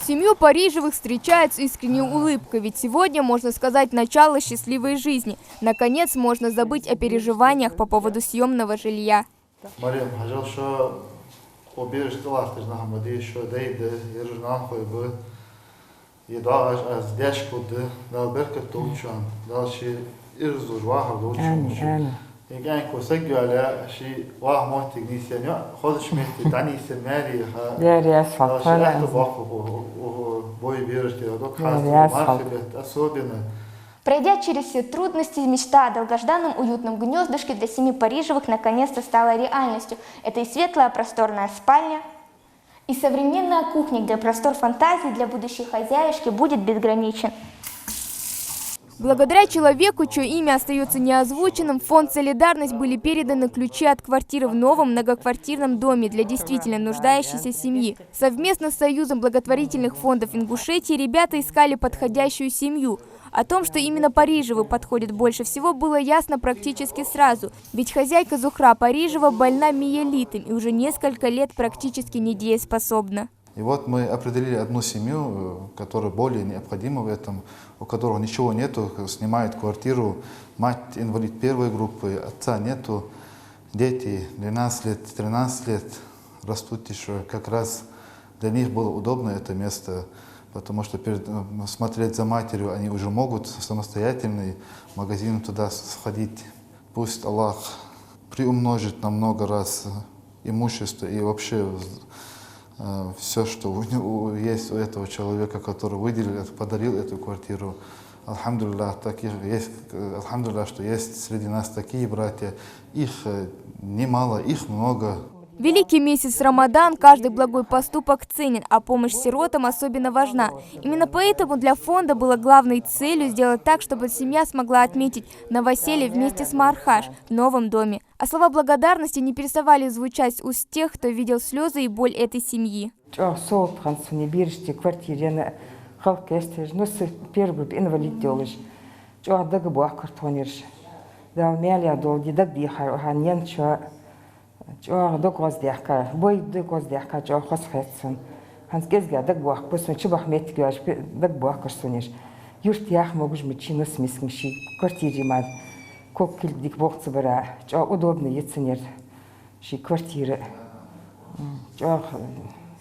Семью Парижевых встречают с искренней улыбкой, ведь сегодня, можно сказать, начало счастливой жизни. Наконец, можно забыть о переживаниях по поводу съемного жилья. Пройдя через все трудности, мечта о долгожданном уютном гнездышке для семьи Парижевых наконец-то стала реальностью. Это и светлая просторная спальня, и современная кухня, где простор фантазии для будущей хозяюшки будет безграничен. Благодаря человеку, чье имя остается неозвученным, в фонд «Солидарность» были переданы ключи от квартиры в новом многоквартирном доме для действительно нуждающейся семьи. Совместно с Союзом благотворительных фондов Ингушетии ребята искали подходящую семью. О том, что именно Парижевы подходят больше всего, было ясно практически сразу. Ведь хозяйка Зухра Парижева больна миелитом и уже несколько лет практически недееспособна. И вот мы определили одну семью, которая более необходима в этом, у которого ничего нету, снимает квартиру, мать инвалид первой группы, отца нету, дети 12 лет, 13 лет растут еще. Как раз для них было удобно это место, потому что смотреть за матерью они уже могут самостоятельно в магазин туда сходить. Пусть Аллах приумножит на много раз имущество и вообще все, что есть у этого человека, который выделил, подарил эту квартиру. Алхамдулиллах, алхамдулиллах, что есть среди нас такие братья. Их немало, их много. Великий месяц Рамадан, каждый благой поступок ценен, а помощь сиротам особенно важна. Именно поэтому для фонда было главной целью сделать так, чтобы семья смогла отметить новоселье вместе с Мархаш в новом доме. А слова благодарности не переставали звучать с уст тех, кто видел слезы и боль этой семьи. Удобные ценер, квартиры.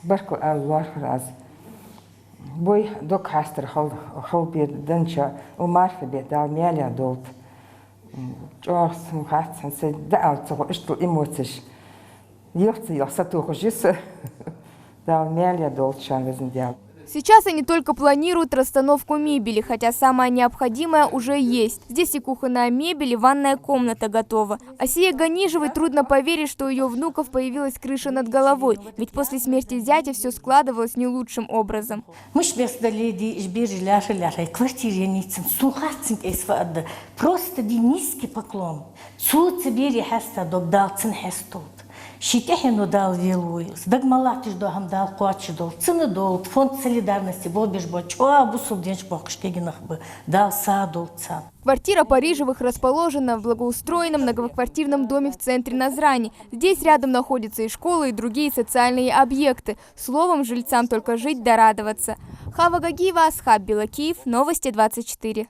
Барку аллах раз. Бой док хастер халбет данча умарфе бедал мяля долт. Хатсан се даалцо что эмоций. Ехцы я сатуху жиса. Дал мяля долт шан везндял. Сейчас они только планируют расстановку мебели, хотя самое необходимое уже есть. Здесь и кухонная мебель, и ванная комната готова. Асие Ганижевой трудно поверить, что у ее внуков появилась крыша над головой, ведь после смерти зятя все складывалось не лучшим образом. Просто низкий поклон. Щитяхину дал вилую, сдагмалатиш дохам дал куачидол, цены дол, фонд солидарности, болбиш бочуа, бусулденч бокшкегинах бы дал садол цан. Квартира Парижевых расположена в благоустроенном многоквартирном доме в центре Назрани. Здесь рядом находятся и школы, и другие социальные объекты. Словом, жильцам только жить да радоваться. Хава Гагиева, Асхаб Белакиев, Новости 24.